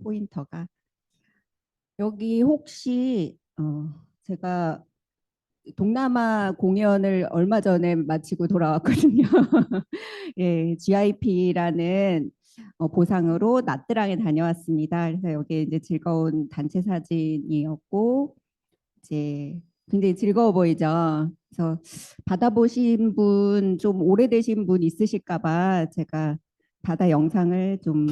포인터가 여기 혹시 제가 동남아 공연을 얼마 전에 마치고 돌아왔거든요. 예, GIP라는 보상으로 나트랑에 다녀왔습니다. 그래서 여기 이제 즐거운 단체 사진이었고 이제 굉장히 즐거워 보이죠. 그래서 받아보신 분 좀 오래되신 분 있으실까 봐 제가 바다 영상을 좀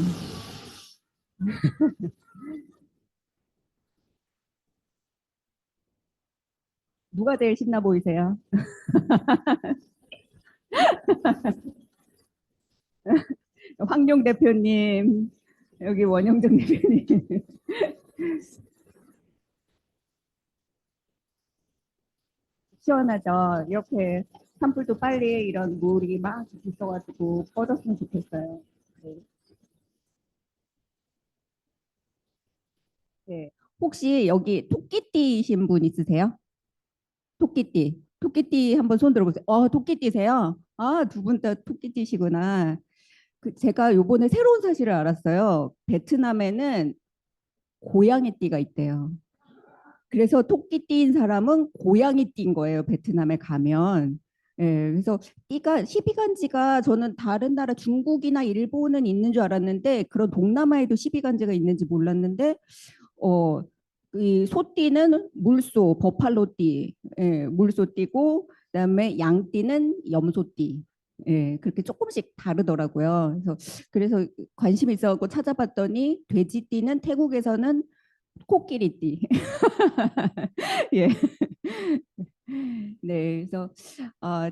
누가 제일 신나 보이세요? 황용 대표님, 여기 원영정 대표님. 시원하죠? 이렇게 산불도 빨리 이런 물이 막 있어가지고 꺼졌으면 좋겠어요. 네. 네. 혹시 여기 토끼띠신 분 있으세요? 토끼띠. 토끼띠 한번 손 들어보세요. 토끼띠세요? 아, 두 분 다 토끼띠시구나. 제가 요번에 새로운 사실을 알았어요. 베트남에는 고양이띠가 있대요. 그래서 토끼띠인 사람은 고양이띠인 거예요. 베트남에 가면. 예, 그래서 띠가 12간지가 저는 다른 나라 중국이나 일본은 있는 줄 알았는데 그런 동남아에도 12간지가 있는지 몰랐는데 어, 이 소띠는 물소, 버팔로띠, 예, 물소띠고 그다음에 양띠는 염소띠. 예, 그렇게 조금씩 다르더라고요. 그래서 관심 있어갖고 찾아봤더니 돼지띠는 태국에서는 코끼리띠. 예. 네, 그래서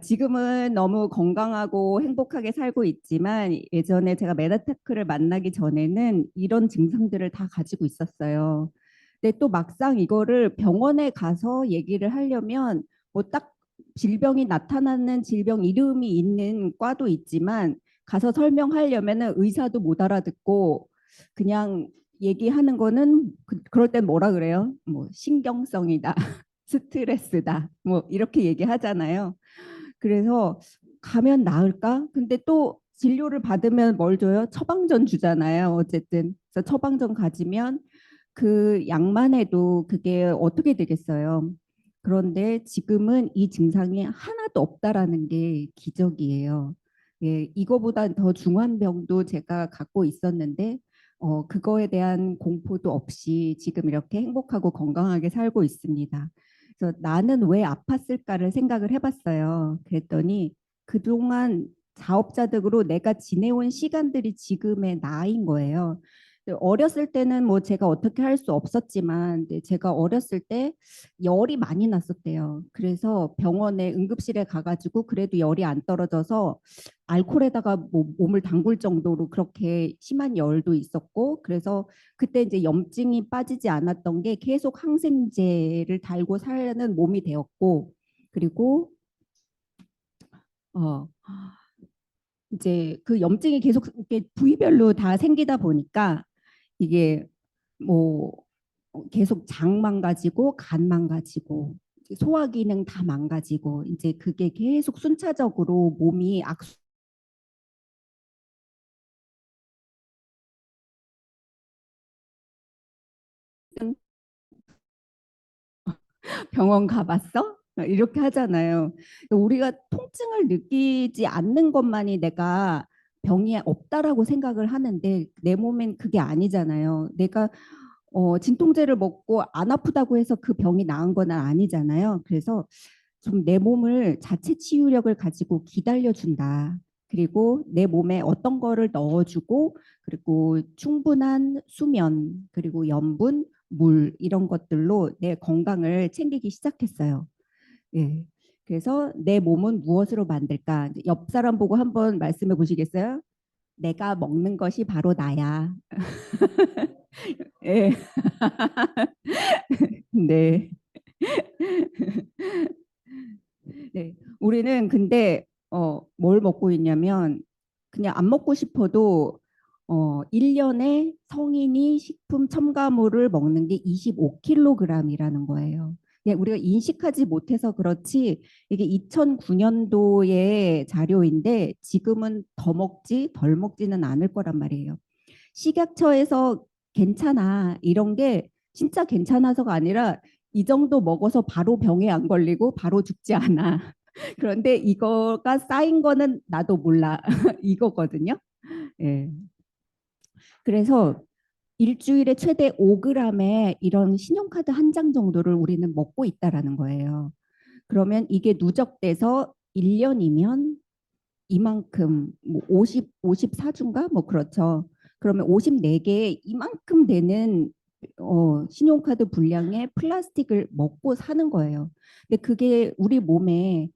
지금은 너무 건강하고 행복하게 살고 있지만 예전에 제가 메다테크를 만나기 전에는 이런 증상들을 다 가지고 있었어요. 근데 또 막상 이거를 병원에 가서 얘기를 하려면 뭐 딱 질병이 나타나는 질병 이름이 있는 과도 있지만 가서 설명하려면은 의사도 못 알아듣고 그냥 얘기하는 거는 그럴 땐 뭐라 그래요? 뭐 신경성이다. 스트레스다. 뭐 이렇게 얘기하잖아요. 그래서 가면 나을까? 근데 또 진료를 받으면 뭘 줘요? 처방전 주잖아요. 어쨌든. 그래서 처방전 가지면 그 약만 해도 그게 어떻게 되겠어요? 그런데 지금은 이 증상이 하나도 없다라는 게 기적이에요. 예, 이거보다 더 중한 병도 제가 갖고 있었는데 그거에 대한 공포도 없이 지금 이렇게 행복하고 건강하게 살고 있습니다. 그래서 나는 왜 아팠을까를 생각을 해봤어요. 그랬더니 그동안 자업자득으로 내가 지내온 시간들이 지금의 나인 거예요. 어렸을 때는 뭐 제가 어떻게 할 수 없었지만 제가 어렸을 때 열이 많이 났었대요. 그래서 병원에 응급실에 가가지고 그래도 열이 안 떨어져서 알코올에다가 뭐 몸을 담글 정도로 그렇게 심한 열도 있었고 그래서 그때 이제 염증이 빠지지 않았던 게 계속 항생제를 달고 사는 몸이 되었고 그리고 어 이제 그 염증이 계속 이렇게 부위별로 다 생기다 보니까 이게 뭐 계속 장 망가지고 간 망가지고 소화 기능 다 망가지고 이제 그게 계속 순차적으로 몸이 악순 병원 가봤어? 이렇게 하잖아요. 우리가 통증을 느끼지 않는 것만이 내가 병이 없다라고 생각을 하는데 내 몸엔 그게 아니잖아요. 내가 진통제를 먹고 안 아프다고 해서 그 병이 나은 건 아니잖아요. 그래서 좀 내 몸을 자체 치유력을 가지고 기다려 준다. 그리고 내 몸에 어떤 거를 넣어주고 그리고 충분한 수면 그리고 염분, 물 이런 것들로 내 건강을 챙기기 시작했어요. 예. 그래서 내 몸은 무엇으로 만들까? 옆 사람 보고 한번 말씀해 보시겠어요? 내가 먹는 것이 바로 나야. 예. 네. 네. 우리는 근데 뭘 먹고 있냐면 그냥 안 먹고 싶어도 1년에 성인이 식품 첨가물을 먹는 게 25kg이라는 거예요. 그냥 우리가 인식하지 못해서 그렇지 이게 2009년도의 자료인데 지금은 더 먹지 덜 먹지는 않을 거란 말이에요. 식약처에서 괜찮아. 이런 게 진짜 괜찮아서가 아니라 이 정도 먹어서 바로 병에 안 걸리고 바로 죽지 않아. 그런데 이거가 쌓인 거는 나도 몰라. 이거거든요. 예. 그래서 일주일에 최대 5g의 이런 신용카드 한 장 정도를 우리는 먹고 있다라는 거예요. 그러면 이게 누적돼서 1년이면 이만큼 뭐 54주인가 뭐 그렇죠. 그러면 54개의 이만큼 되는 신용카드 분량의 플라스틱을 먹고 사는 거예요. 근데 그게 우리 몸에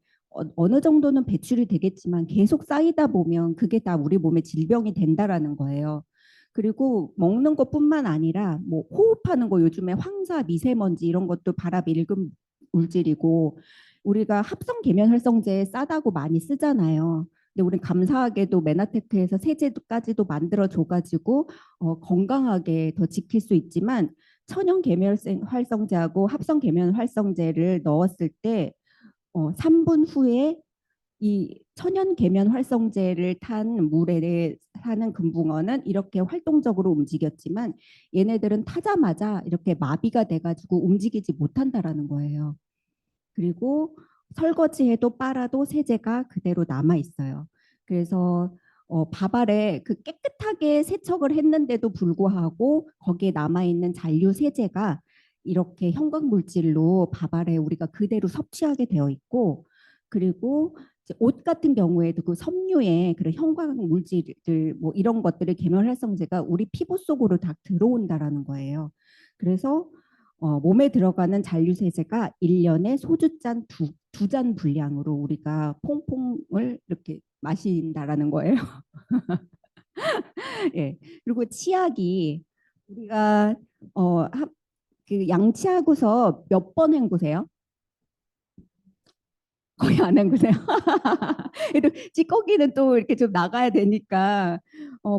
어느 정도는 배출이 되겠지만 계속 쌓이다 보면 그게 다 우리 몸에 질병이 된다라는 거예요. 그리고 먹는 것뿐만 아니라 뭐 호흡하는 거 요즘에 황사, 미세먼지 이런 것도 발암 일금 물질이고 우리가 합성 계면 활성제 싸다고 많이 쓰잖아요. 근데 우리 감사하게도 메나테크에서 세제까지도 만들어 줘가지고 건강하게 더 지킬 수 있지만 천연 계면 활성제하고 합성 계면 활성제를 넣었을 때 3분 후에 이 천연 계면 활성제를 탄 물에 사는 금붕어는 이렇게 활동적으로 움직였지만 얘네들은 타자마자 이렇게 마비가 돼가지고 움직이지 못한다라는 거예요. 그리고 설거지해도 빨아도 세제가 그대로 남아 있어요. 그래서 밥알에 그 깨끗하게 세척을 했는데도 불구하고 거기에 남아 있는 잔류 세제가 이렇게 형광 물질로 밥알에 우리가 그대로 섭취하게 되어 있고 그리고 이제 옷 같은 경우에도 그 섬유에 그런 형광 물질들 뭐 이런 것들을 계면활성제가 우리 피부 속으로 다 들어온다라는 거예요. 그래서 몸에 들어가는 잔류세제가 1년에 소주잔 두 잔 분량으로 우리가 퐁퐁을 이렇게 마신다라는 거예요. 예. 그리고 치약이 우리가 그 양치하고서 몇 번 헹구세요? 거의 안 헹구세요? 그래도 찌꺼기는 또 이렇게 좀 나가야 되니까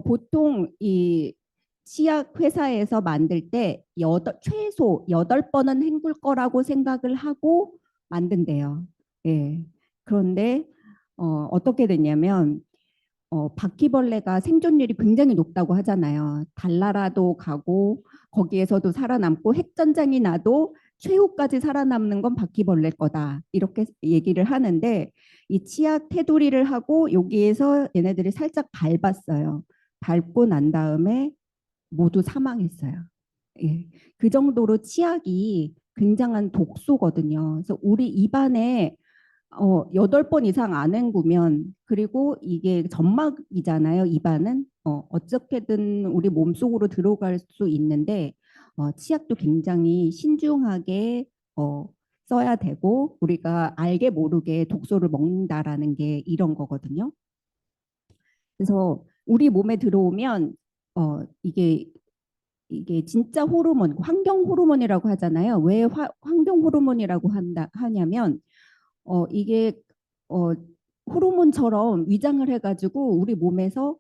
보통 이 치약 회사에서 만들 때 최소 8번은 헹굴 거라고 생각을 하고 만든대요. 예. 그런데 어떻게 됐냐면 바퀴벌레가 생존율이 굉장히 높다고 하잖아요. 달나라도 가고 거기에서도 살아남고 핵전장이 나도 최후까지 살아남는 건 바퀴벌레 거다. 이렇게 얘기를 하는데 이 치약 테두리를 하고 여기에서 얘네들이 살짝 밟았어요. 밟고 난 다음에 모두 사망했어요. 예. 그 정도로 치약이 굉장한 독소거든요. 그래서 우리 입안에 8번 이상 안 헹구면 그리고 이게 점막이잖아요. 입안은 어떻게든 우리 몸속으로 들어갈 수 있는데 치약도 굉장히 신중하게 써야 되고 우리가 알게 모르게 독소를 먹는다라는 게 이런 거거든요. 그래서 우리 몸에 들어오면 이게 진짜 호르몬, 환경 호르몬이라고 하잖아요. 왜 환경 호르몬이라고 하냐면 이게 어, 호르몬처럼 위장을 해가지고 우리 몸에서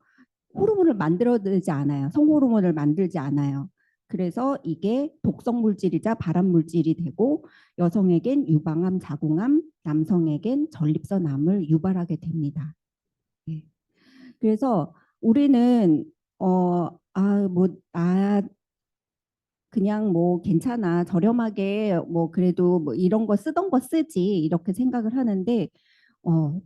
호르몬을 만들어내지 않아요. 성호르몬을 만들지 않아요. 그래서 이게 독성 물질이자 발암 물질이 되고 여성에겐 유방암, 자궁암, 남성에겐 전립선암을 유발하게 됩니다. 예. 그래서 우리는 그냥 뭐 괜찮아 저렴하게 뭐 그래도 뭐 이런 거 쓰던 거 쓰지 이렇게 생각을 하는데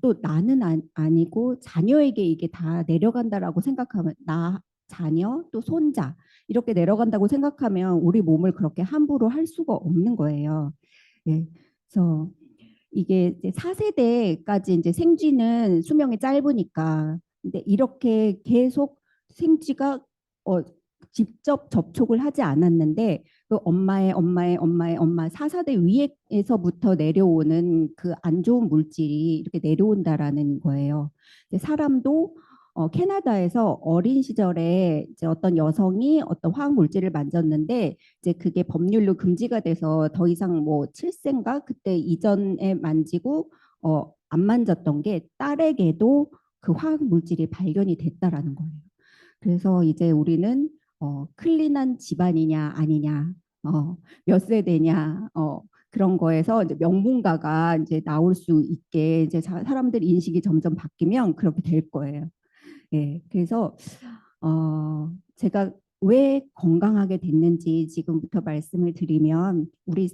또 나는 아니고 자녀에게 이게 다 내려간다라고 생각하면 나 자녀 또 손자 이렇게 내려간다고 생각하면 우리 몸을 그렇게 함부로 할 수가 없는 거예요. 예. 그래서 이게 이제 4세대까지 이제 생쥐는 수명이 짧으니까 근데 이렇게 계속 생쥐가 어, 직접 접촉을 하지 않았는데 그 엄마의 엄마 4사대 위에서부터 내려오는 그 안 좋은 물질이 이렇게 내려온다라는 거예요. 사람도 캐나다에서 어린 시절에 이제 어떤 여성이 어떤 화학 물질을 만졌는데 이제 그게 법률로 금지가 돼서 더 이상 뭐 7세인가 그때 이전에 만지고 안 만졌던 게 딸에게도 그 화학 물질이 발견이 됐다라는 거예요. 그래서 이제 우리는 클린한 집안이냐 아니냐, 몇 세대냐, 그런 거에서 이제 명문가가 이제 나올 수 있게 이제 사람들 인식이 점점 바뀌면 그렇게 될 거예요. 예, 그래서 제가 왜 건강하게 됐는지 지금부터 말씀을 드리면 우리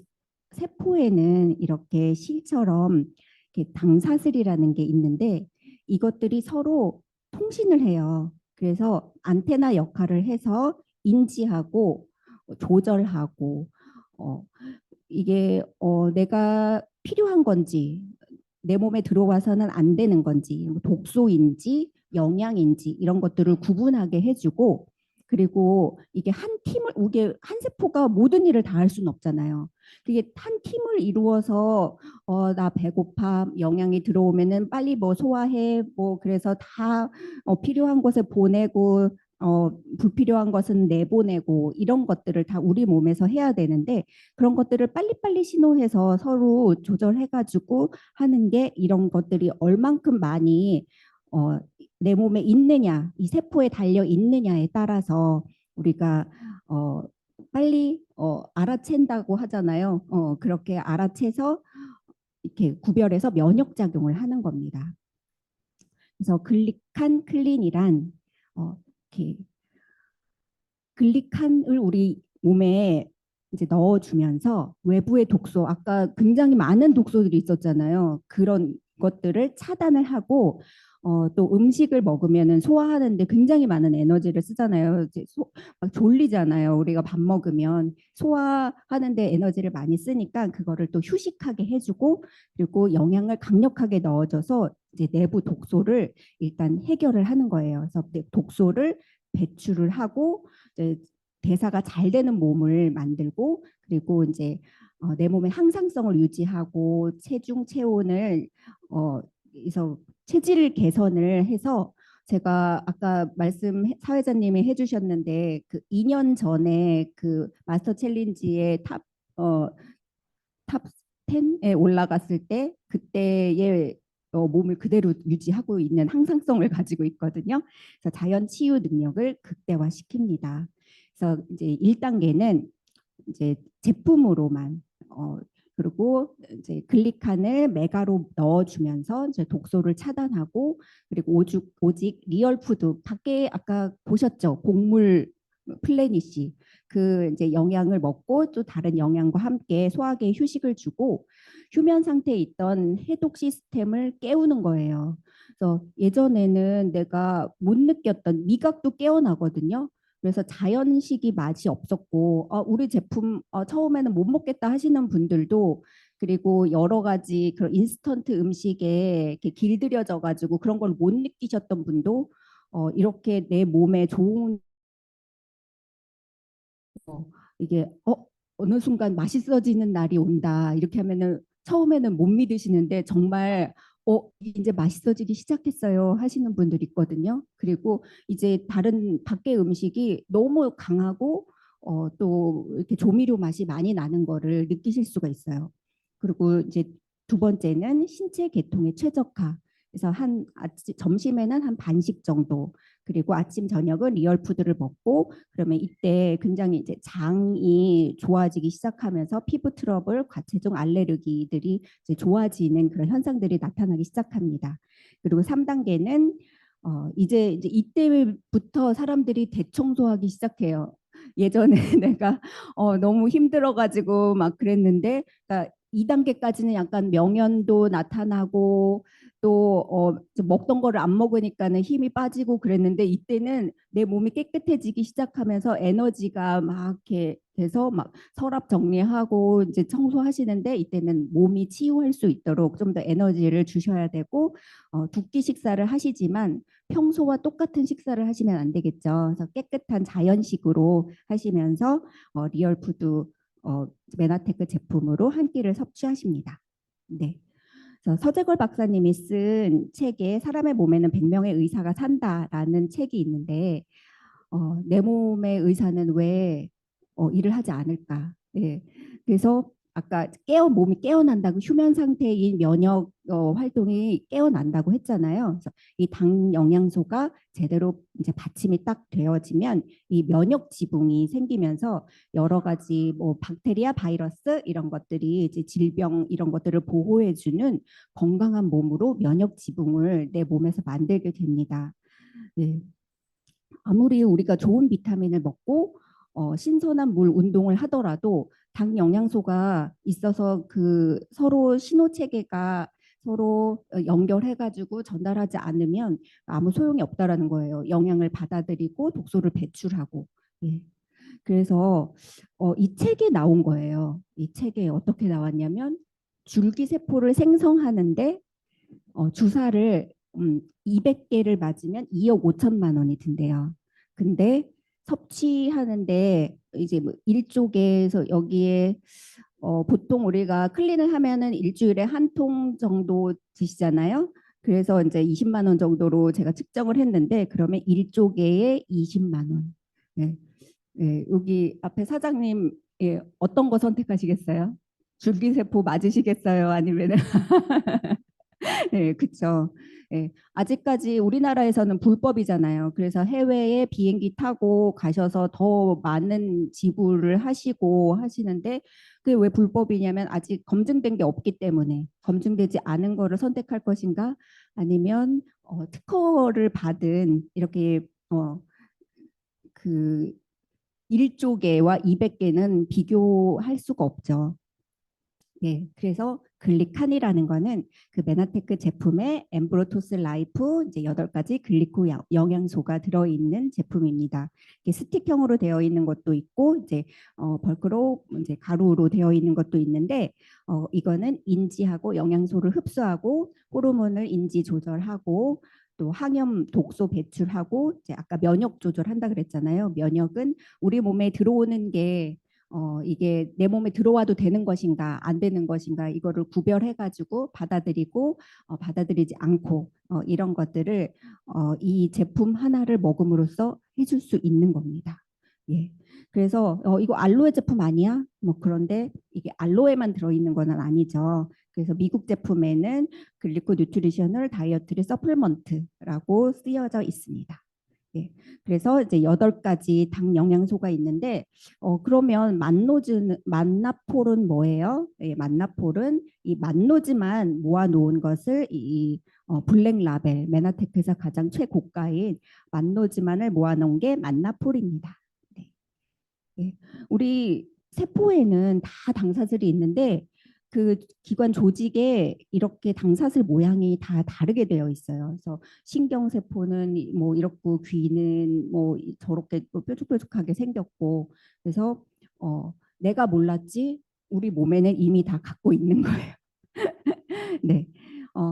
세포에는 이렇게 실처럼 이렇게 당사슬이라는 게 있는데 이것들이 서로 통신을 해요. 그래서 안테나 역할을 해서 인지하고 조절하고 어, 이게 내가 필요한 건지 내 몸에 들어와서는 안 되는 건지 뭐 독소인지 영양인지 이런 것들을 구분하게 해주고 그리고 이게 한 팀을 이게 한 세포가 모든 일을 다 할 수는 없잖아요. 그게 한 팀을 이루어서 나 배고파 영양이 들어오면은 빨리 뭐 소화해 뭐 그래서 다 필요한 곳에 보내고 불필요한 것은 내보내고 이런 것들을 다 우리 몸에서 해야 되는데 그런 것들을 빨리빨리 신호해서 서로 조절해가지고 하는 게 이런 것들이 얼만큼 많이 어, 내 몸에 있느냐, 이 세포에 달려 있느냐에 따라서 우리가 어, 빨리 알아챈다고 하잖아요. 그렇게 알아채서 이렇게 구별해서 면역 작용을 하는 겁니다. 그래서 글리칸 클린이란 이렇게 글리칸을 우리 몸에 이제 넣어주면서 외부의 독소, 아까 굉장히 많은 독소들이 있었잖아요. 그런 것들을 차단을 하고 또 음식을 먹으면은 소화하는데 굉장히 많은 에너지를 쓰잖아요. 이제 막 졸리잖아요. 우리가 밥 먹으면 소화하는데 에너지를 많이 쓰니까 그거를 또 휴식하게 해주고 그리고 영양을 강력하게 넣어줘서 이제 내부 독소를 일단 해결을 하는 거예요. 그래서 독소를 배출을 하고 이제 대사가 잘 되는 몸을 만들고 그리고 이제 내 몸의 항상성을 유지하고 체중 체온을 그래서 체질 개선을 해서 제가 아까 말씀 사회자님이 해주셨는데 그 2년 전에 그 마스터 챌린지의 탑 10에 올라갔을 때 그때의 몸을 그대로 유지하고 있는 항상성을 가지고 있거든요. 그래서 자연 치유 능력을 극대화시킵니다. 그래서 이제 1단계는 이제 제품으로만 그리고 이제 글리칸을 메가로 넣어주면서 이제 독소를 차단하고 그리고 오직 리얼푸드 밖에 아까 보셨죠? 곡물 플래니시 그 이제 영양을 먹고 또 다른 영양과 함께 소화기에 휴식을 주고 휴면 상태에 있던 해독 시스템을 깨우는 거예요. 그래서 예전에는 내가 못 느꼈던 미각도 깨어나거든요. 그래서 자연식이 맛이 없었고 우리 제품 처음에는 못 먹겠다 하시는 분들도 그리고 여러 가지 그런 인스턴트 음식에 이렇게 길들여져 가지고 그런 걸 못 느끼셨던 분도 이렇게 내 몸에 좋은 이게 어느 순간 맛있어지는 날이 온다 이렇게 하면은 처음에는 못 믿으시는데 정말 이제 맛있어지기 시작했어요 하시는 분들 있거든요. 그리고 이제 다른 밖의 음식이 너무 강하고 또 이렇게 조미료 맛이 많이 나는 거를 느끼실 수가 있어요. 그리고 이제 두 번째는 신체 계통의 최적화. 그래서 한 아침 점심에는 한 반씩 정도 그리고 아침 저녁은 리얼푸드를 먹고 그러면 이때 굉장히 이제 장이 좋아지기 시작하면서 피부 트러블, 과체중 알레르기들이 이제 좋아지는 그런 현상들이 나타나기 시작합니다. 그리고 3단계는 이제 이때부터 사람들이 대청소하기 시작해요. 예전에 내가 너무 힘들어가지고 막 그랬는데 그러니까 2단계까지는 약간 명연도 나타나고 또 먹던 거를 안 먹으니까는 힘이 빠지고 그랬는데 이때는 내 몸이 깨끗해지기 시작하면서 에너지가 막 이렇게 돼서 막 서랍 정리하고 이제 청소하시는데 이때는 몸이 치유할 수 있도록 좀 더 에너지를 주셔야 되고 두 끼 식사를 하시지만 평소와 똑같은 식사를 하시면 안 되겠죠. 그래서 깨끗한 자연식으로 하시면서 리얼푸드 메나테크 제품으로 한 끼를 섭취하십니다. 네. 서재걸 박사님이 쓴 책에 사람의 몸에는 100명의 의사가 산다라는 책이 있는데 내 몸의 의사는 왜 일을 하지 않을까? 예. 그래서 아까 몸이 깨어난다고 휴면 상태인 면역 활동이 깨어난다고 했잖아요. 그래서 이 당 영양소가 제대로 이제 받침이 딱 되어지면 이 면역 지붕이 생기면서 여러 가지 뭐 박테리아, 바이러스 이런 것들이 이제 질병 이런 것들을 보호해주는 건강한 몸으로 면역 지붕을 내 몸에서 만들게 됩니다. 네. 아무리 우리가 좋은 비타민을 먹고 신선한 물 운동을 하더라도 당 영양소가 있어서 그 서로 신호 체계가 서로 연결해가지고 전달하지 않으면 아무 소용이 없다라는 거예요. 영양을 받아들이고 독소를 배출하고. 예. 그래서 이 책에 나온 거예요. 이 책에 어떻게 나왔냐면 줄기세포를 생성하는데 주사를 200개를 맞으면 2억 5천만 원이 든대요. 근데 섭취하는데 이제 뭐 1쪽에서 여기에 보통 우리가 클린을 하면은 일주일에 한 통 정도 드시잖아요. 그래서 이제 20만 원 정도로 제가 측정을 했는데 그러면 1조개에 20만 원. 네. 네, 여기 앞에 사장님 예, 어떤 거 선택하시겠어요? 줄기세포 맞으시겠어요? 아니면 네, 그렇죠. 예, 아직까지 우리나라에서는 불법이잖아요. 그래서 해외에 비행기 타고 가셔서 더 많은 지불을 하시고 하시는데 그게 왜 불법이냐면 아직 검증된 게 없기 때문에 검증되지 않은 거를 선택할 것인가 아니면 특허를 받은 이렇게 그 1조 개와 200개는 비교할 수가 없죠. 네, 그래서 글리칸이라는 거는 그 메나테크 제품에 엠브로토스 라이프 이제 8가지 글리코 영양소가 들어있는 제품입니다. 이게 스틱형으로 되어 있는 것도 있고 이제 벌크로 이제 가루로 되어 있는 것도 있는데 이거는 인지하고 영양소를 흡수하고 호르몬을 인지 조절하고 또 항염 독소 배출하고 이제 아까 면역 조절한다 그랬잖아요. 면역은 우리 몸에 들어오는 게 이게 내 몸에 들어와도 되는 것인가 안 되는 것인가 이거를 구별해 가지고 받아들이고 받아들이지 않고 이런 것들을 이 제품 하나를 먹음으로써 해줄 수 있는 겁니다. 예. 그래서 이거 알로에 제품 아니야? 뭐 그런데 이게 알로에만 들어있는 건 아니죠. 그래서 미국 제품에는 글리코 뉴트리셔널 다이어트리 서플먼트라고 쓰여져 있습니다. 예. 그래서 이제 8가지 당 영양소가 있는데 그러면 만나폴은 뭐예요? 예, 만나폴은 이 만노즈만 모아놓은 것을 이 블랙 라벨 메나테크에서 가장 최고가인 만노즈만을 모아놓은 게 만나폴입니다. 네. 예. 우리 세포에는 다 당사질이 있는데 그 기관 조직에 이렇게 당사슬 모양이 다 다르게 되어 있어요. 그래서 신경세포는 뭐 이렇고 귀는 뭐 저렇게 또 뾰족뾰족하게 생겼고 그래서 내가 몰랐지 우리 몸에는 이미 다 갖고 있는 거예요. 네.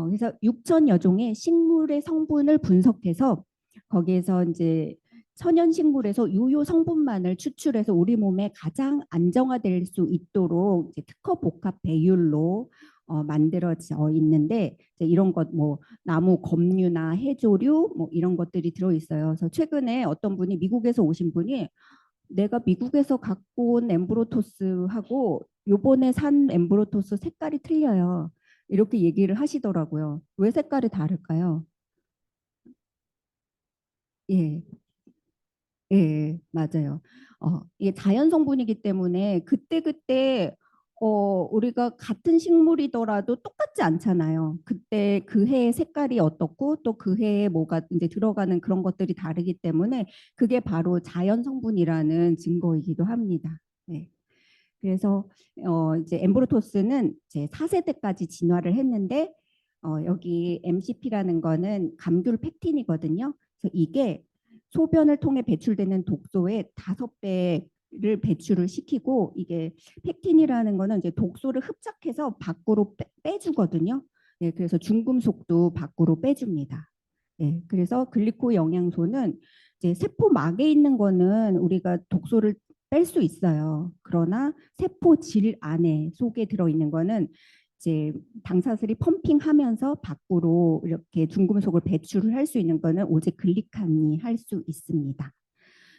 그래서 6천여 종의 식물의 성분을 분석해서 거기에서 이제 천연 식물에서 유효 성분만을 추출해서 우리 몸에 가장 안정화될 수 있도록 이제 특허 복합 배율로 만들어져 있는데 이제 이런 것 뭐 나무 검류나 해조류 뭐 이런 것들이 들어 있어요. 그래서 최근에 어떤 분이 미국에서 오신 분이 내가 미국에서 갖고 온 엠브로토스하고 요번에 산 엠브로토스 색깔이 틀려요. 이렇게 얘기를 하시더라고요. 왜 색깔이 다를까요? 예, 예, 맞아요. 이게 자연 성분이기 때문에 그때그때 우리가 같은 식물이더라도 똑같지 않잖아요. 그때 그 해의 색깔이 어떻고 또 그 해에 뭐가 이제 들어가는 그런 것들이 다르기 때문에 그게 바로 자연 성분이라는 증거이기도 합니다. 네. 그래서 이제 엠브로토스는 이제 4세대까지 진화를 했는데 여기 MCP라는 거는 감귤 펙틴이거든요. 그래서 이게 소변을 통해 배출되는 독소의 5배를 배출을 시키고 이게 펙틴이라는 거는 이제 독소를 흡착해서 밖으로 빼주거든요. 네, 그래서 중금속도 밖으로 빼줍니다. 네, 그래서 글리코 영양소는 이제 세포막에 있는 거는 우리가 독소를 뺄 수 있어요. 그러나 세포 질 안에 속에 들어있는 거는 이제 당사슬이 펌핑하면서 밖으로 이렇게 중금속을 배출을 할 수 있는 거는 오직 글리칸이 할 수 있습니다.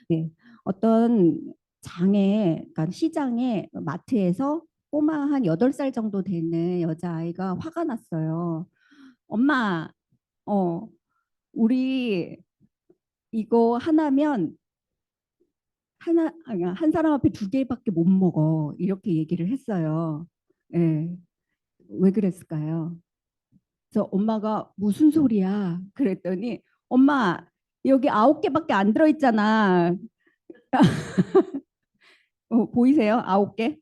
네. 어떤 그러니까 시장에 마트에서 꼬마 한 8살 정도 되는 여자아이가 화가 났어요. 엄마, 어, 우리 이거 하나면 아니, 한 사람 앞에 2개밖에 못 먹어. 이렇게 얘기를 했어요. 예, 왜 그랬을까요? 그래서 엄마가 무슨 소리야? 그랬더니 엄마 여기 9개밖에 안 들어있잖아. 보이세요? 9개?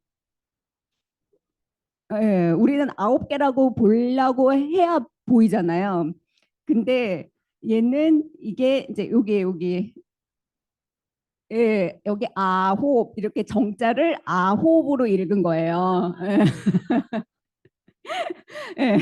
예, 우리는 9개라고 보려고 해야 보이잖아요. 근데 얘는 이게 이제 여기 예, 여기 아홉 이렇게 정자를 아홉으로 읽은 거예요. 예, 예.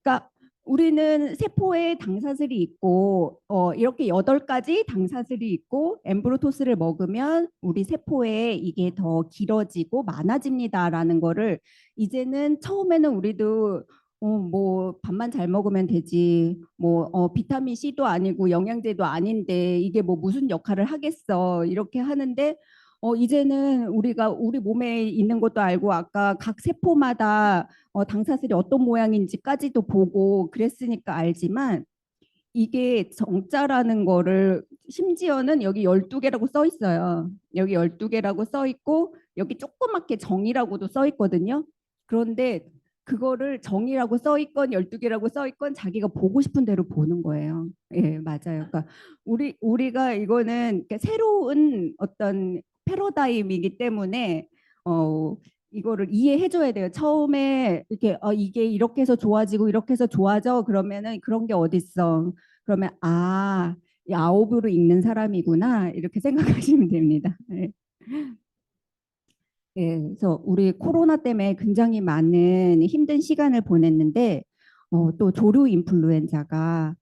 그러니까 우리는 세포에 당사슬이 있고 이렇게 8가지 당사슬이 있고 엠브로토스를 먹으면 우리 세포에 이게 더 길어지고 많아집니다라는 거를 이제는 처음에는 우리도 뭐 밥만 잘 먹으면 되지 뭐 비타민 C도 아니고 영양제도 아닌데 이게 뭐 무슨 역할을 하겠어 이렇게 하는데 이제는 우리가 우리 몸에 있는 것도 알고 아까 각 세포마다 당사슬이 어떤 모양인지까지도 보고 그랬으니까 알지만 이게 정자라는 거를 심지어는 여기 12개라고 써 있어요. 여기 12개라고 써 있고 여기 조그맣게 정이라고도 써 있거든요. 그런데 그거를 정이라고 써 있건 12개라고 써 있건 자기가 보고 싶은 대로 보는 거예요. 예, 맞아요. 그러니까 우리가 이거는 새로운 어떤 패러다임이기 때문에 이거를 이해해 줘야 돼요. 처음에 이렇게 이게 이렇게 해서 좋아지고 이렇게 해서 좋아져 그러면은 그런 게 어딨어. 그러면 이 아홉으로 읽는 사람이구나 이렇게 생각하시면 됩니다. 네. 예, 그래서 우리 코로나 때문에 굉장히 많은 힘든 시간을 보냈는데 또 조류 인플루엔자가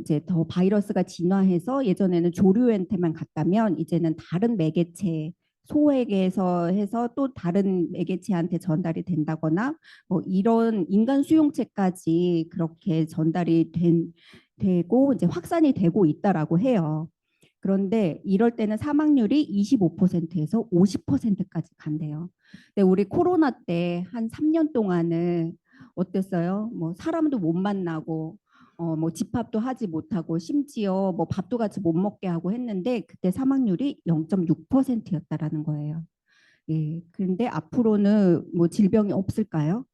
이제 더 바이러스가 진화해서 예전에는 조류한테만 갔다면 이제는 다른 매개체 소에게서 해서 또 다른 매개체한테 전달이 된다거나 뭐 이런 인간 수용체까지 그렇게 되고 이제 확산이 되고 있다라고 해요. 그런데 이럴 때는 사망률이 25%에서 50%까지 간대요. 근데 우리 코로나 때 한 3년 동안은 어땠어요? 뭐 사람도 못 만나고 뭐 집합도 하지 못하고 심지어 뭐 밥도 같이 못 먹게 하고 했는데 그때 사망률이 0.6%였다라는 거예요. 예. 그런데 앞으로는 뭐 질병이 없을까요?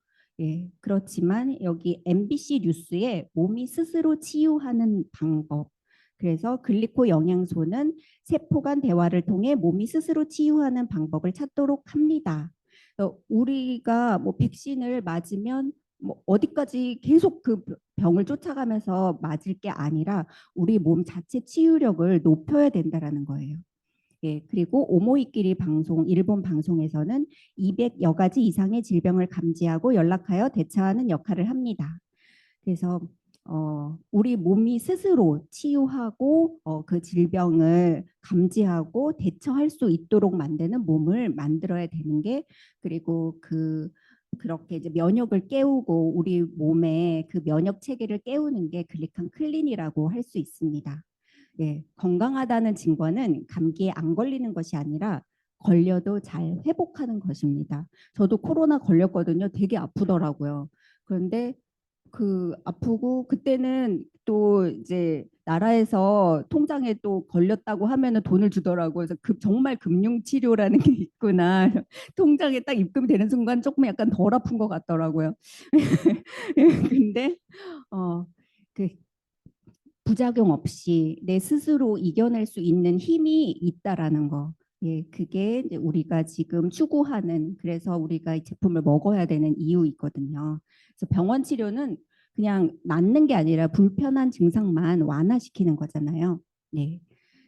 예. 그렇지만 여기 MBC 뉴스에 몸이 스스로 치유하는 방법. 그래서 글리코 영양소는 세포 간 대화를 통해 몸이 스스로 치유하는 방법을 찾도록 합니다. 우리가 뭐 백신을 맞으면 뭐 어디까지 계속 그 병을 쫓아가면서 맞을 게 아니라 우리 몸 자체 치유력을 높여야 된다라는 거예요. 예, 그리고 오모이끼리 방송, 일본 방송에서는 200여 가지 이상의 질병을 감지하고 연락하여 대처하는 역할을 합니다. 그래서 우리 몸이 스스로 치유하고 그 질병을 감지하고 대처할 수 있도록 만드는 몸을 만들어야 되는 게 그리고 그렇게 이제 면역을 깨우고 우리 몸의 그 면역 체계를 깨우는 게 글리칸 클린이라고 할 수 있습니다. 예, 건강하다는 증거는 감기에 안 걸리는 것이 아니라 걸려도 잘 회복하는 것입니다. 저도 코로나 걸렸거든요. 되게 아프더라고요. 그런데 그 아프고 그때는 또 이제 나라에서 통장에 또 걸렸다고 하면은 돈을 주더라고요. 그래서 정말 금융 치료라는 게 있구나. 통장에 딱 입금이 되는 순간 조금 약간 덜 아픈 것 같더라고요. 근데 어, 그 부작용 없이 내 스스로 이겨낼 수 있는 힘이 있다라는 거. 예, 그게 이제 우리가 지금 추구하는 그래서 우리가 이 제품을 먹어야 되는 이유이거든요. 그래서 병원 치료는 그냥 낫는 게 아니라 불편한 증상만 완화시키는 거잖아요. 네.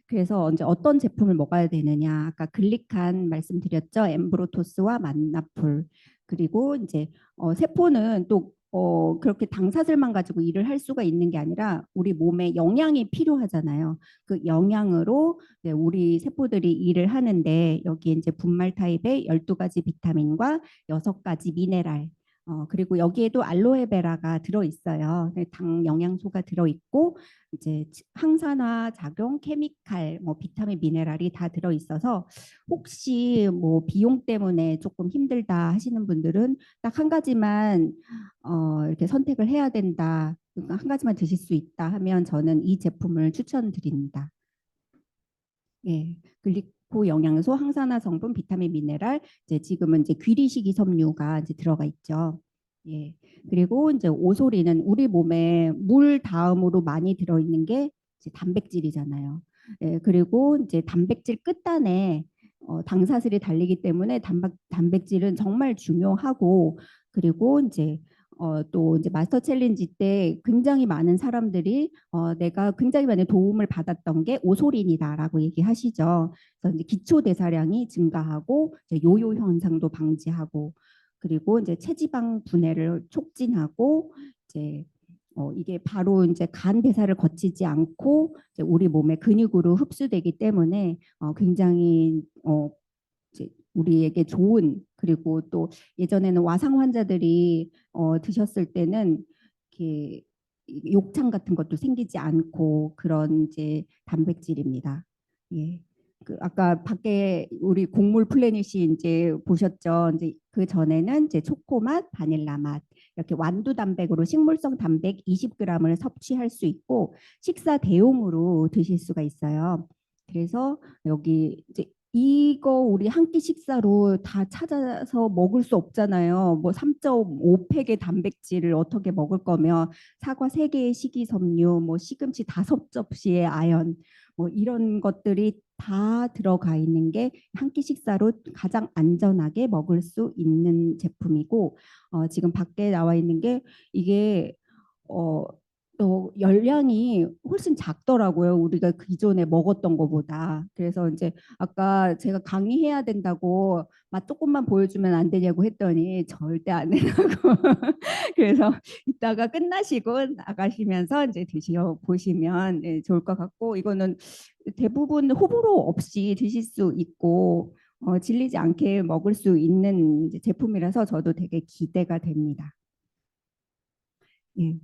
그래서 이제 어떤 제품을 먹어야 되느냐 아까 글리칸 말씀드렸죠. 엠브로토스와 만나풀 그리고 이제 세포는 또 그렇게 당사슬만 가지고 일을 할 수가 있는 게 아니라 우리 몸에 영양이 필요하잖아요. 그 영양으로 이제 우리 세포들이 일을 하는데 여기 이제 분말 타입의 12가지 비타민과 6가지 미네랄 그리고 여기에도 알로에베라가 들어있어요. 당 영양소가 들어있고 이제 항산화 작용, 케미칼, 뭐 비타민, 미네랄이 다 들어있어서 혹시 뭐 비용 때문에 조금 힘들다 하시는 분들은 딱 한 가지만 이렇게 선택을 해야 된다. 그러니까 한 가지만 드실 수 있다 하면 저는 이 제품을 추천드립니다. 예, 글리코 영양소, 항산화 성분, 비타민, 미네랄, 이제 지금은 이제 귀리식이 섬유가 이제 들어가 있죠. 예, 그리고 이제 오소리는 우리 몸에 물 다음으로 많이 들어있는 게 이제 단백질이잖아요. 예, 그리고 이제 단백질 끝단에 당사슬이 달리기 때문에 단백질은 정말 중요하고 그리고 이제 또 이제 마스터 챌린지 때 굉장히 많은 사람들이 내가 굉장히 많은 도움을 받았던 게 오소린이다라고 얘기하시죠. 그래서 이제 기초 대사량이 증가하고 이제 요요 현상도 방지하고 그리고 이제 체지방 분해를 촉진하고 이제 이게 바로 이제 간 대사를 거치지 않고 이제 우리 몸의 근육으로 흡수되기 때문에 굉장히 이제 우리에게 좋은 그리고 또 예전에는 와상 환자들이 드셨을 때는 이렇게 욕창 같은 것도 생기지 않고 그런 이제 단백질입니다. 예. 그 아까 밖에 우리 곡물 플래닛이 이제 보셨죠? 이제 그 전에는 이제 초코맛, 바닐라 맛 이렇게 완두 단백으로 식물성 단백 20g을 섭취할 수 있고 식사 대용으로 드실 수가 있어요. 그래서 여기 이제 이거 우리 한 끼 식사로 다 찾아서 먹을 수 없잖아요. 뭐 3.5팩의 단백질을 어떻게 먹을 거면 사과 3개의 식이섬유, 뭐 시금치 5접시의 아연, 뭐 이런 것들이 다 들어가 있는 게 한 끼 식사로 가장 안전하게 먹을 수 있는 제품이고 지금 밖에 나와 있는 게 이게 어, 또 열량이 훨씬 작더라고요. 우리가 기존에 먹었던 것보다. 그래서 이제 아까 제가 강의해야 된다고 맛 조금만 보여주면 안 되냐고 했더니 절대 안 된다고. 그래서 이따가 끝나시고 나가시면서 이제 드셔 보시면 좋을 것 같고 이거는 대부분 호불호 없이 드실 수 있고 질리지 않게 먹을 수 있는 이제 제품이라서 저도 되게 기대가 됩니다. 예.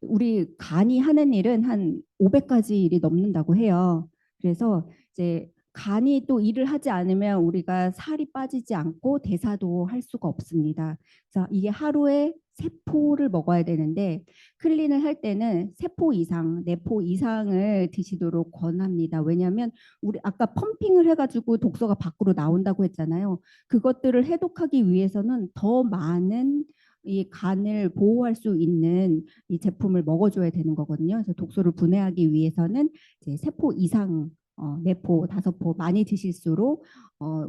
우리 간이 하는 일은 한 500가지 일이 넘는다고 해요. 그래서 이제 간이 또 일을 하지 않으면 우리가 살이 빠지지 않고 대사도 할 수가 없습니다. 그래서 이게 하루에 3포를 먹어야 되는데 클린을 할 때는 3포 이상, 4포 이상을 드시도록 권합니다. 왜냐하면 우리 아까 펌핑을 해가지고 독소가 밖으로 나온다고 했잖아요. 그것들을 해독하기 위해서는 더 많은 이 간을 보호할 수 있는 이 제품을 먹어줘야 되는 거거든요. 그래서 독소를 분해하기 위해서는 이제 3포 이상, 4포, 5포 많이 드실수록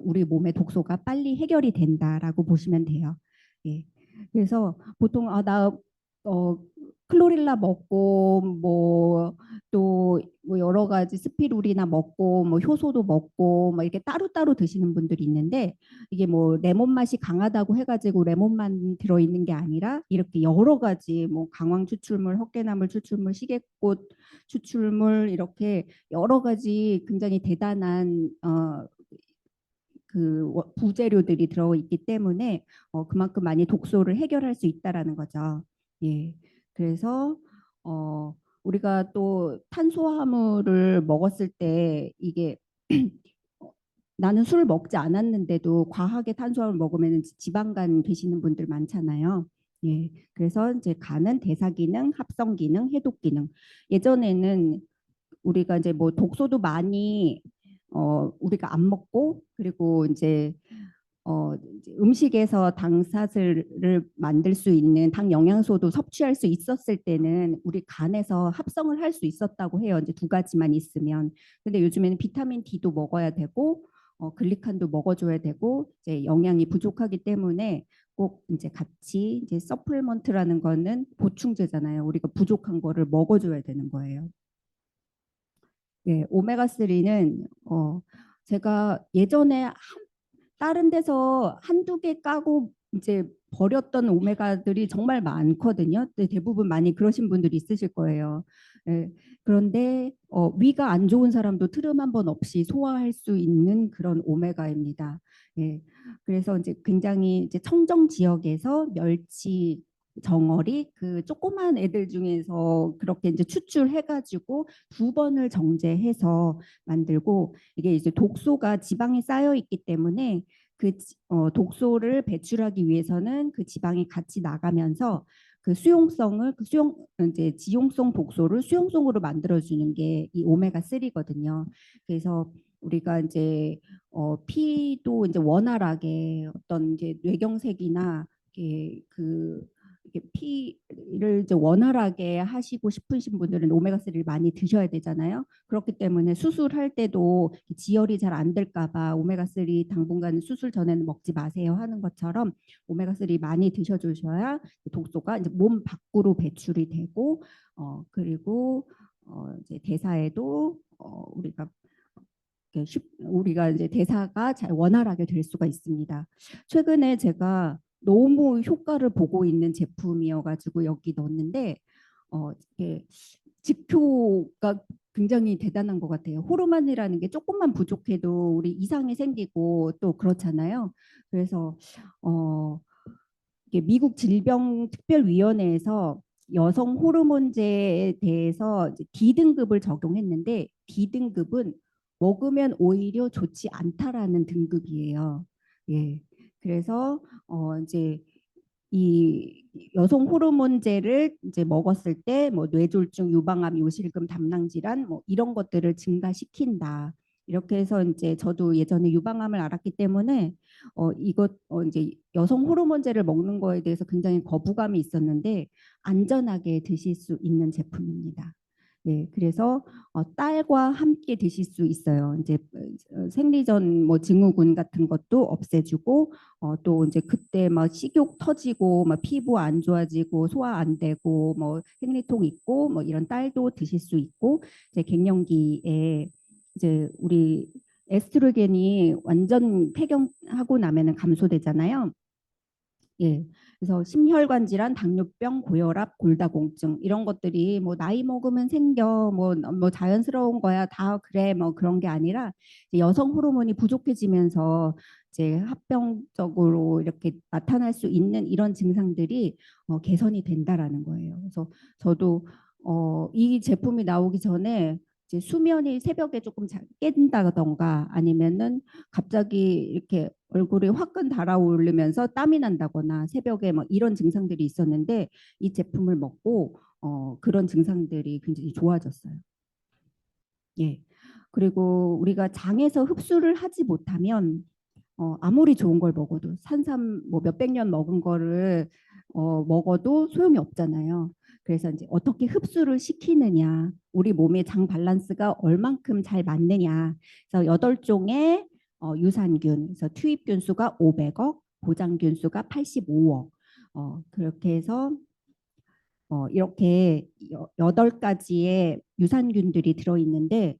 우리 몸의 독소가 빨리 해결이 된다라고 보시면 돼요. 예. 그래서 보통 나 어, 클로릴라 먹고 뭐 또 뭐 여러 가지 스피루리나 먹고 뭐 효소도 먹고 뭐 이렇게 따로따로 드시는 분들이 있는데 이게 뭐 레몬 맛이 강하다고 해가지고 레몬만 들어있는 게 아니라 이렇게 여러 가지 뭐 강황 추출물, 헛개나물 추출물, 시계꽃 추출물 이렇게 여러 가지 굉장히 대단한 그 부재료들이 들어있기 때문에 그만큼 많이 독소를 해결할 수 있다라는 거죠. 예. 그래서 우리가 또 탄수화물을 먹었을 때 이게 나는 술을 먹지 않았는데도 과하게 탄수화물 먹으면 지방간 되시는 분들 많잖아요. 예. 그래서 이제 간은 대사 기능, 합성 기능, 해독 기능. 예전에는 우리가 이제 뭐 독소도 많이 우리가 안 먹고 그리고 이제 이제 음식에서 당사슬을 만들 수 있는 당 영양소도 섭취할 수 있었을 때는 우리 간에서 합성을 할 수 있었다고 해요. 이제 2가지만 있으면. 근데 요즘에는 비타민 D도 먹어야 되고 글리칸도 먹어줘야 되고 이제 영양이 부족하기 때문에 꼭 이제 같이 이제 서플먼트라는 거는 보충제잖아요. 우리가 부족한 거를 먹어줘야 되는 거예요. 네, 오메가3는 제가 예전에 다른 데서 한두 개 까고 이제 버렸던 오메가들이 정말 많거든요. 근데 대부분 많이 그러신 분들이 있으실 거예요. 예, 그런데 위가 안 좋은 사람도 트름 한 번 없이 소화할 수 있는 그런 오메가입니다. 예, 그래서 이제 굉장히 이제 청정 지역에서 멸치 정어리 그 조그만 애들 중에서 그렇게 이제 추출해가지고 2번을 정제해서 만들고 이게 이제 독소가 지방에 쌓여 있기 때문에 그 독소를 배출하기 위해서는 그 지방이 같이 나가면서 그 수용성을 그 수용 이제 지용성 독소를 수용성으로 만들어주는 게 이 오메가 3거든요. 그래서 우리가 이제 피도 이제 원활하게 어떤 이제 뇌경색이나 이렇게 그 이렇게 피를 이제 원활하게 하시고 싶으신 분들은 오메가3를 많이 드셔야 되잖아요. 그렇기 때문에 수술할 때도 지혈이 잘 안 될까 봐 오메가3 당분간 수술 전에는 먹지 마세요 하는 것처럼 오메가3 많이 드셔주셔야 독소가 이제 몸 밖으로 배출이 되고 그리고 이제 대사에도 우리가 이제 대사가 잘 원활하게 될 수가 있습니다. 최근에 제가 너무 효과를 보고 있는 제품이어가지고 여기 넣었는데 이게 지표가 굉장히 대단한 것 같아요. 호르몬이라는 게 조금만 부족해도 우리 이상이 생기고 또 그렇잖아요. 그래서 어, 이게 미국 질병특별위원회에서 여성 호르몬제에 대해서 이제 D등급을 적용했는데 D등급은 먹으면 오히려 좋지 않다라는 등급이에요. 예. 그래서 이제 이 여성 호르몬제를 이제 먹었을 때 뭐 뇌졸중, 유방암, 요실금, 담낭 질환 뭐 이런 것들을 증가시킨다. 이렇게 해서 이제 저도 예전에 유방암을 앓았기 때문에 이것 이제 여성 호르몬제를 먹는 거에 대해서 굉장히 거부감이 있었는데 안전하게 드실 수 있는 제품입니다. 네, 그래서 딸과 함께 드실 수 있어요. 이제 생리전 뭐 증후군 같은 것도 없애주고 또 이제 그때 막 식욕 터지고 막 피부 안 좋아지고 소화 안 되고 뭐 생리통 있고 뭐 이런 딸도 드실 수 있고 이제 갱년기에 이제 우리 에스트로겐이 완전 폐경하고 나면은 감소되잖아요. 예. 그래서 심혈관 질환, 당뇨병, 고혈압, 골다공증 이런 것들이 뭐 나이 먹으면 생겨 뭐 자연스러운 거야 다 그래 뭐 그런 게 아니라 여성 호르몬이 부족해지면서 이제 합병적으로 이렇게 나타날 수 있는 이런 증상들이 개선이 된다라는 거예요. 그래서 저도 이 제품이 나오기 전에 이제 수면이 새벽에 조금 잘 깬다던가 아니면은 갑자기 이렇게 얼굴이 화끈 달아오르면서 땀이 난다거나 새벽에 막 이런 증상들이 있었는데 이 제품을 먹고 그런 증상들이 굉장히 좋아졌어요. 예. 그리고 우리가 장에서 흡수를 하지 못하면 아무리 좋은 걸 먹어도 산삼 뭐 몇백 년 먹은 거를 먹어도 소용이 없잖아요. 그래서 이제 어떻게 흡수를 시키느냐, 우리 몸의 장 밸런스가 얼만큼 잘 맞느냐. 그래서 8종의 유산균, 그래서 투입균 수가 500억, 보장균 수가 85억. 그렇게 해서 이렇게 8가지의 유산균들이 들어있는데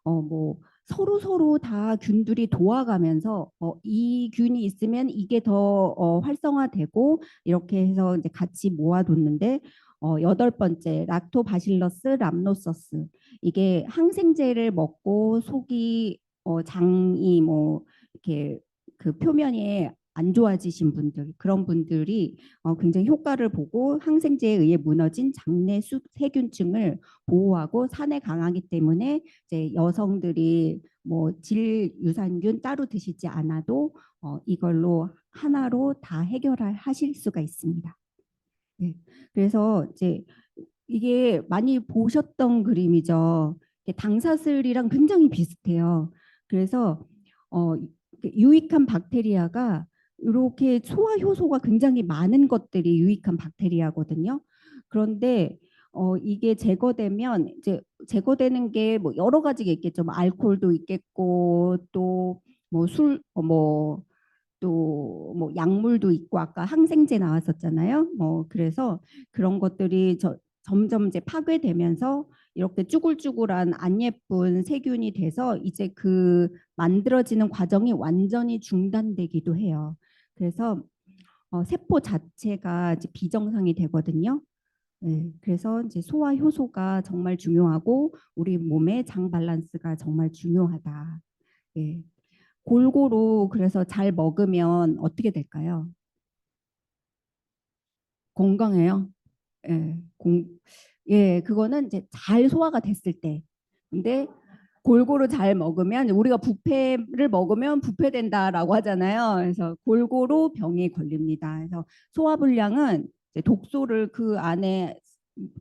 뭐 서로 서로 다 균들이 도와가면서 이 균이 있으면 이게 더 활성화되고 이렇게 해서 이제 같이 모아뒀는데 8번째 락토바실러스 람노서스 이게 항생제를 먹고 속이 장이 뭐 이렇게 그 표면이 안 좋아지신 분들 그런 분들이 굉장히 효과를 보고 항생제에 의해 무너진 장내 세균층을 보호하고 산에 강하기 때문에 이제 여성들이 뭐 질 유산균 따로 드시지 않아도 이걸로 하나로 다 해결하실 수가 있습니다. 네. 그래서 이제 이게 많이 보셨던 그림이죠. 당사슬이랑 굉장히 비슷해요. 그래서 어, 유익한 박테리아가 이렇게 소화 효소가 굉장히 많은 것들이 유익한 박테리아거든요. 그런데 이게 제거되면 이제 제거되는 게 뭐 여러 가지가 있겠죠. 뭐 알코올도 있겠고 또 뭐 술, 또 뭐 약물도 있고 아까 항생제 나왔었잖아요. 그래서 그런 것들이 점점 이제 파괴되면서 이렇게 쭈글쭈글한 안 예쁜 세균이 돼서 이제 그 만들어지는 과정이 완전히 중단되기도 해요. 그래서 세포 자체가 이제 비정상이 되거든요. 네, 그래서 이제 소화 효소가 정말 중요하고 우리 몸의 장 밸런스가 정말 중요하다. 예. 골고루 그래서 잘 먹으면 어떻게 될까요? 건강해요. 예, 예, 그거는 이제 잘 소화가 됐을 때. 근데 골고루 잘 먹으면 우리가 뷔페를 먹으면 뷔페 된다라고 하잖아요. 그래서 골고루 병이 걸립니다. 그래서 소화불량은 이제 독소를 그 안에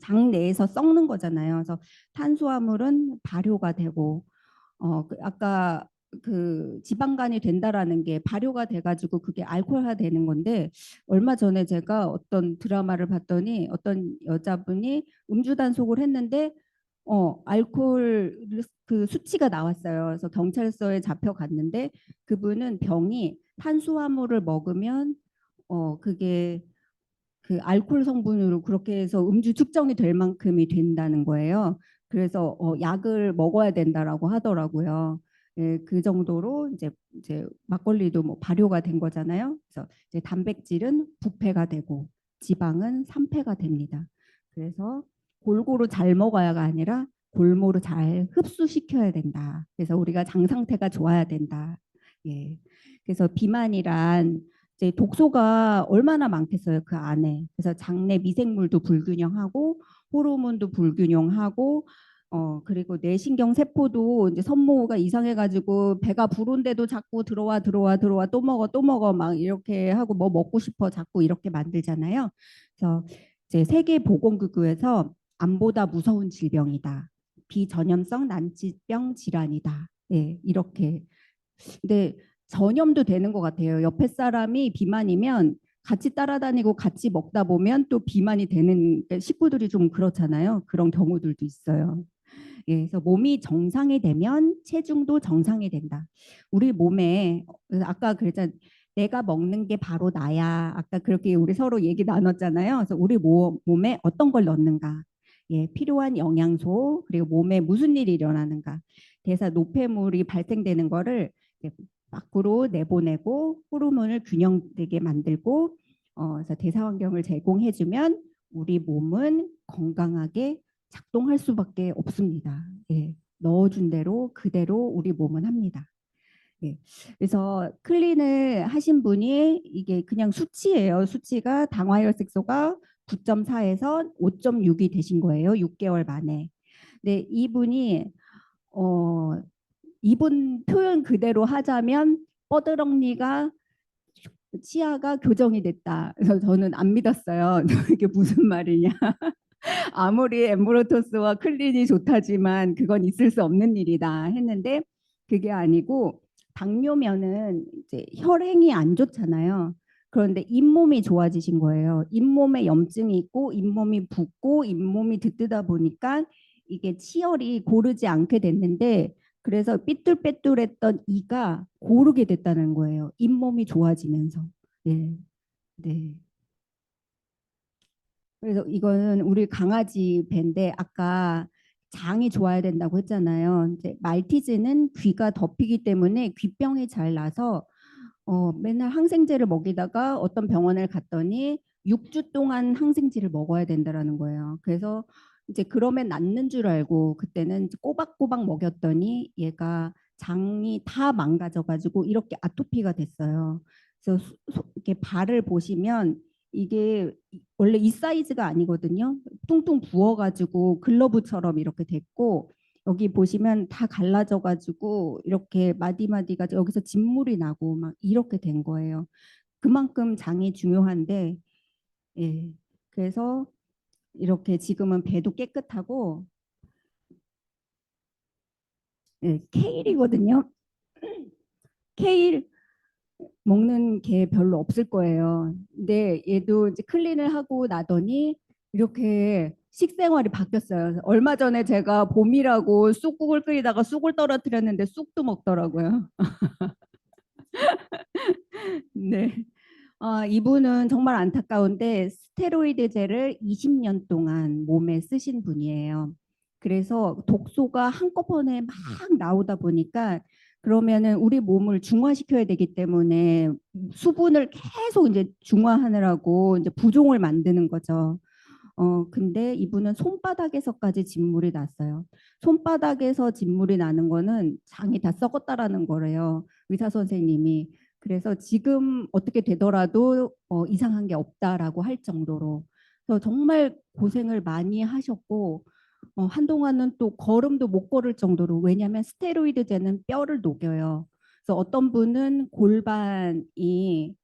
장 내에서 썩는 거잖아요. 그래서 탄수화물은 발효가 되고 아까 그 지방간이 된다라는 게 발효가 돼가지고 그게 알코올화 되는 건데 얼마 전에 제가 어떤 드라마를 봤더니 어떤 여자분이 음주 단속을 했는데 알코올 그 수치가 나왔어요. 그래서 경찰서에 잡혀갔는데 그분은 병이 탄수화물을 먹으면 그게 그 알코올 성분으로 그렇게 해서 음주 측정이 될 만큼이 된다는 거예요. 그래서 약을 먹어야 된다라고 하더라고요. 예, 그 정도로 이제 막걸리도 뭐 발효가 된 거잖아요. 그래서 이제 단백질은 부패가 되고 지방은 산패가 됩니다. 그래서 골고루 잘 먹어야가 아니라 골고루 잘 흡수시켜야 된다. 그래서 우리가 장 상태가 좋아야 된다. 예. 그래서 비만이란 이제 독소가 얼마나 많겠어요, 그 안에. 그래서 장내 미생물도 불균형하고 호르몬도 불균형하고 그리고 뇌신경 세포도 이제 선모가 이상해가지고 배가 부른데도 자꾸 들어와 또 먹어 막 이렇게 하고 뭐 먹고 싶어 자꾸 이렇게 만들잖아요. 그래서 이제 세계보건기구에서 암보다 무서운 질병이다. 비전염성 난치병 질환이다. 예, 이렇게. 근데 전염도 되는 것 같아요. 옆에 사람이 비만이면 같이 따라다니고 같이 먹다 보면 또 비만이 되는 식구들이 좀 그렇잖아요. 그런 경우들도 있어요. 예, 그래서 몸이 정상이 되면 체중도 정상이 된다. 우리 몸에 아까 그랬잖아요. 내가 먹는 게 바로 나야. 아까 그렇게 우리 서로 얘기 나눴잖아요. 그래서 우리 몸에 어떤 걸 넣는가? 예, 필요한 영양소 그리고 몸에 무슨 일이 일어나는가? 대사 노폐물이 발생되는 거를 밖으로 내보내고 호르몬을 균형되게 만들고 그래서 대사 환경을 제공해주면 우리 몸은 건강하게 작동할 수밖에 없습니다. 예, 넣어준 대로 그대로 우리 몸은 합니다. 예, 그래서 클린을 하신 분이 이게 그냥 수치예요. 수치가 당화혈색소가 9.4에서 5.6이 되신 거예요. 6개월 만에. 근데 어, 이분 표현 그대로 하자면 뻐드렁니가 치아가 교정이 됐다. 그래서 저는 안 믿었어요. 이게 무슨 말이냐. 아무리 엠브로토스와 클린이 좋다지만 그건 있을 수 없는 일이다 했는데 그게 아니고 당뇨면은 이제 혈행이 안 좋잖아요. 그런데 잇몸이 좋아지신 거예요. 잇몸에 염증이 있고 잇몸이 붓고 잇몸이 들뜨다 보니까 이게 치열이 고르지 않게 됐는데 그래서 삐뚤빼뚤했던 이가 고르게 됐다는 거예요. 잇몸이 좋아지면서. 네, 네. 그래서 이거는 우리 강아지 배인데 아까 장이 좋아야 된다고 했잖아요. 이제 말티즈는 귀가 덮이기 때문에 귀병이 잘 나서 맨날 항생제를 먹이다가 어떤 병원을 갔더니 6주 동안 항생제를 먹어야 된다라는 거예요. 그래서 이제 그러면 낫는 줄 알고 그때는 꼬박꼬박 먹였더니 얘가 장이 다 망가져가지고 이렇게 아토피가 됐어요. 그래서 이렇게 발을 보시면 이게 원래 이 사이즈가 아니거든요. 뚱뚱 부어가지고 글러브처럼 이렇게 됐고 여기 보시면 다 갈라져가지고 이렇게 마디마디가 여기서 진물이 나고 막 이렇게 된 거예요. 그만큼 장이 중요한데 예. 그래서 이렇게 지금은 배도 깨끗하고 예, 케일이거든요. 케일 먹는 게 별로 없을 거예요. 근데 얘도 이제 클린을 하고 나더니 이렇게 식생활이 바뀌었어요. 얼마 전에 제가 봄이라고 쑥국을 끓이다가 쑥을 떨어뜨렸는데 쑥도 먹더라고요. 네. 이분은 정말 안타까운데 스테로이드제를 20년 동안 몸에 쓰신 분이에요. 그래서 독소가 한꺼번에 막 나오다 보니까 그러면은 우리 몸을 중화시켜야 되기 때문에 수분을 계속 이제 중화하느라고 이제 부종을 만드는 거죠. 근데 이분은 손바닥에서까지 진물이 났어요. 손바닥에서 진물이 나는 거는 장이 다 썩었다라는 거래요. 의사 선생님이. 그래서 지금 어떻게 되더라도 이상한 게 없다라고 할 정도로. 그래서 정말 고생을 많이 하셨고 한동안은 또 걸음도 못 걸을 정도로 왜냐하면 스테로이드제는 뼈를 녹여요. 그래서 어떤 분은 골반이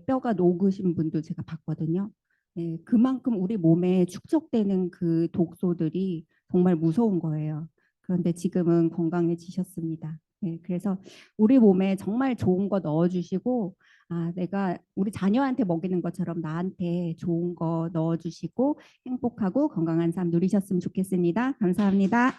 뼈가 녹으신 분도 제가 봤거든요. 네, 그만큼 우리 몸에 축적되는 그 독소들이 정말 무서운 거예요. 그런데 지금은 건강해지셨습니다. 네, 그래서 우리 몸에 정말 좋은 거 넣어주시고, 내가 우리 자녀한테 먹이는 것처럼 나한테 좋은 거 넣어주시고 행복하고 건강한 삶 누리셨으면 좋겠습니다. 감사합니다.